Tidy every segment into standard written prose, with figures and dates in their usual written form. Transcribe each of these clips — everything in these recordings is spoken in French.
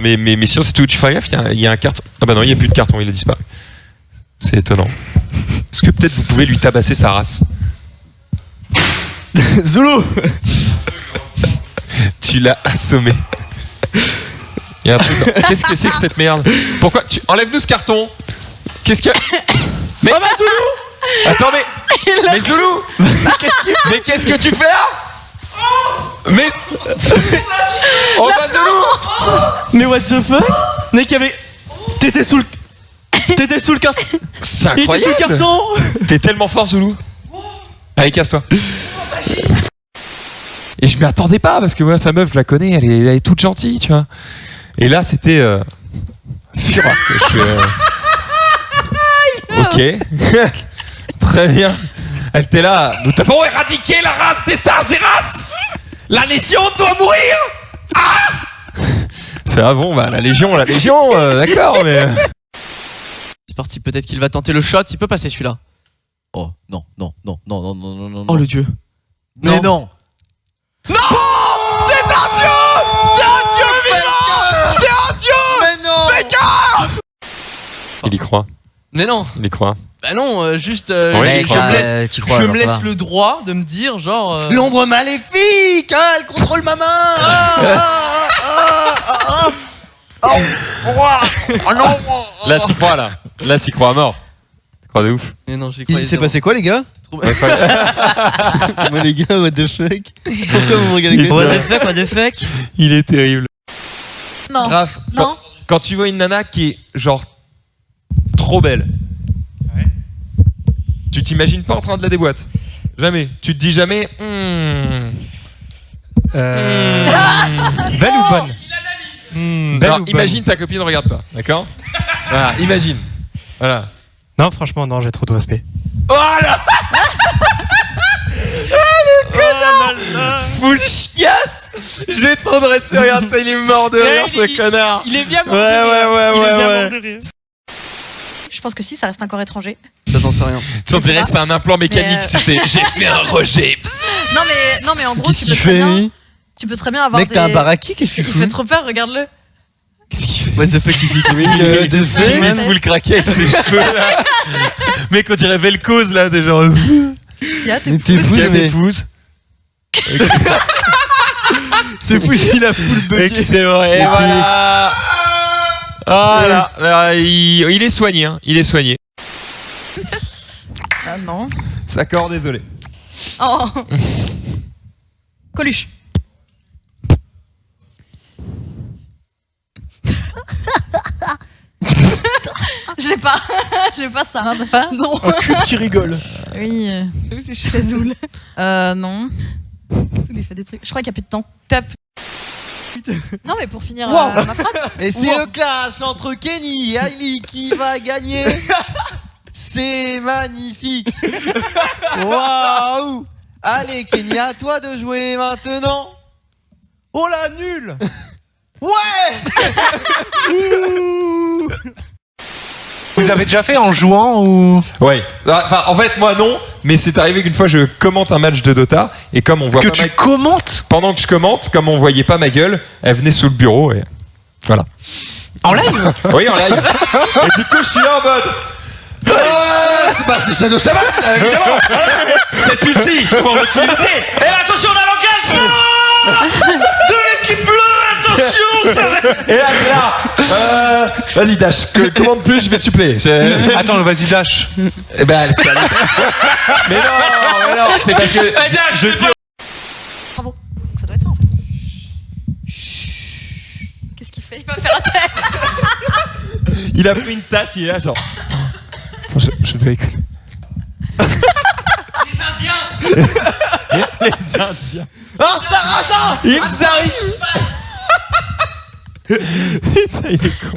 Mais sinon, c'est tout. Tu fais gaffe, il y a un carton. Ah bah non, il n'y a plus de carton, il a disparu. C'est étonnant. Est-ce que peut-être vous pouvez lui tabasser sa race? Zulu. Tu l'as assommé. Il y a un truc. Qu'est-ce que c'est que cette merde? Pourquoi tu enlève-nous ce carton? Qu'est-ce que... Mais Zoulou! Attends, mais Zoulou! Mais qu'est-ce que tu fais là? Mais... Oh bah Zoulou! Mais what the fuck? Mec, il y avait... T'étais sous le carton. C'est Il était incroyable! sous le carton. T'es tellement fort, Zoulou! Allez, casse-toi! Et je m'y attendais pas, parce que moi, sa meuf, je la connais, elle est toute gentille, tu vois. Et là, c'était... Fureur, que je suis... Ok. Très bien. Elle était là. Nous devons éradiquer la race des Sargeras. La Légion doit mourir. Ah! C'est bon, bah la Légion, d'accord, mais... C'est parti, peut-être qu'il va tenter le shot, il peut passer celui-là. Oh, non. Oh le dieu. Mais non. Non! C'est un dieu! C'est un dieu vivant! C'est un dieu! Mais non! Fais Il y croit. Mais non! Il y croit. Bah non, juste Oui, je me laisse le droit de me dire genre... L'ombre maléfique, hein, elle contrôle ma main. Là, t'y crois, là. Là, t'y crois à mort. T'y crois de ouf. Mais non, j'ai Il s'est passé quoi les gars? Moi les gars, what the fuck? Pourquoi vous me regardez comme ça? What the fuck? Il est terrible. Non. Raph, Non. quand tu vois une nana qui est genre trop belle, tu t'imagines pas en train de la déboîte. Jamais. Tu te dis jamais. Belle ou bonne? Belle Alors, ou bonne? imagine ta copine regarde pas, d'accord? Voilà, imagine. Voilà. Non, franchement, non, j'ai trop de respect. Voilà. Le connard. Full chiasse. J'ai trop de respect. Regarde ça, il est mort de rire, ce connard. Il est bien mort de rire. Ouais. Je pense que si, ça reste un corps étranger. Ça j'en sais rien. On dirait c'est un implant mécanique, tu sais. J'ai fait un rejet. Non mais en gros, Qu'est-ce qu'il fait, lui? tu peux très bien avoir Mec, des... t'as un baraki, qu'est-ce que tu Il fous? fait trop peur, regarde-le. Qu'est-ce qu'il fait? What the fuck, ici, Il est full craqué avec ses cheveux là. Mec, on dirait Vel'Koz là, c'est genre. Mais Tes pouces. Tes pouces, il a full bugué. Excellent. Et voilà. Voilà. Il est soigné, hein. Il est soigné. Ah non. D'accord, désolé. Oh. Coluche. J'ai pas ça. Non, t'as pas? Non. Tu rigoles. Oui. C'est très Zoul. Non. Zoul, il fait des trucs. Je crois qu'il n'y a plus de temps. Tape. Non, mais pour finir ma phrase. Et c'est le clash entre Kenny et Hailey qui va gagner. C'est magnifique. Waouh. Allez Kenny, à toi de jouer maintenant. Oh la nulle. Ouais. Vous avez déjà fait en jouant ou? Ouais. Enfin, en fait, moi non, mais c'est arrivé qu'une fois je commente un match de Dota et comme on voit Que pas tu commentes? pendant que je commente, comme on voyait pas ma gueule, elle venait sous le bureau et voilà. En live? Oui, en live. Et du coup, je suis là en mode. C'est pas c'est Shadow Shaman, évidemment. Cette ulti, comment veux-tu lutter? Et attention, on a l'engagement de l'équipe bleue, attention, ça va. Et là, t'es là. Vas-y, Dash, commande plus, je vais te suppléer. Attends, vas-y, dash. Eh ben, c'est pas mais non, c'est parce que Dash, je dis. Bravo. Donc ça doit être ça en fait. Qu'est-ce qu'il fait? Il va faire la tête. Il a pris une tasse, il est là, genre. Attends, je dois écouter. Les Indiens. Les Indiens. Oh, Sarrazin. Ils arrivent. Putain, il est con.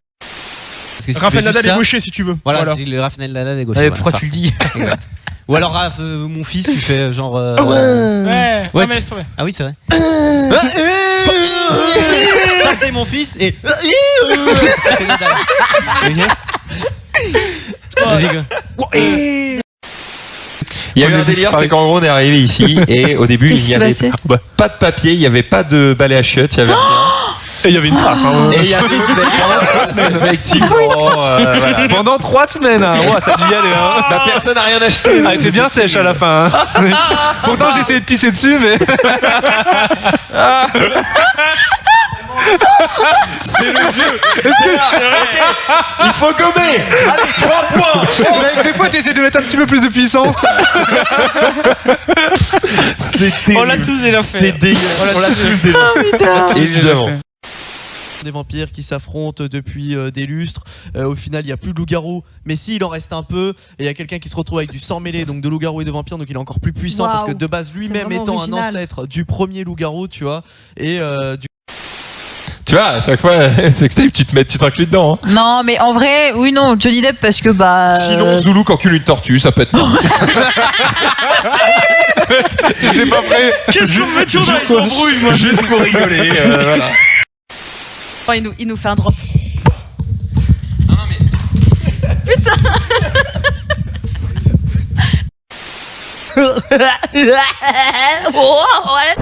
Raphaël Nadal est gaucher si tu veux. Voilà, j'ai le Raphaël Nadal est gaucher. Ouais, voilà. pourquoi tu le dis? Exact. Ou alors Raph, mon fils, tu fais genre. Ouais, Ouais, mais laisse tomber. Ah oui, c'est vrai. Ça c'est mon fils et. Ça, c'est Nadal. Vas-y, go. Il y a eu un délire, c'est qu'en gros on est arrivé ici et au début il n'y avait pas de papier, il n'y avait pas de balai à chiottes, il y avait rien. Et il y avait une trace. Hein. Et il y avait une belle effectivement. Voilà. Pendant 3 semaines. Hein. Ouais, ça a dû y aller. Hein. Bah, personne n'a rien acheté. Ah, c'est bien sèche à la fin. Hein. Pourtant, j'ai essayé de pisser dessus, mais. C'est le jeu. Il faut gommer. Allez, 3 points. Avec des fois, tu essaies de mettre un petit peu plus de puissance. C'est terrible. On l'a tous déjà fait. C'est dégueulasse. On l'a tous déjà fait. Évidemment. Des vampires qui s'affrontent depuis des lustres. Au final, il n'y a plus de loup-garou. Mais si, il en reste un peu. Et il y a quelqu'un qui se retrouve avec du sang mêlé, donc de loup-garou et de vampire. Donc il est encore plus puissant Waouh. parce que de base, lui-même vraiment étant original. un ancêtre du premier loup-garou, tu vois. Et du Tu vois, à chaque fois, Sextape, tu t'inclus dedans. Hein. Non, mais en vrai, oui, non, Johnny Depp parce que bah. Sinon, Zoulou quand cul une tortue, ça peut être. J'ai pas prêt. Qu'est-ce qu'on me met toujours dans les embrouilles, moi? Juste pour rigoler. Voilà. Oh, il nous fait un drop. Non, mais. Oh, ouais.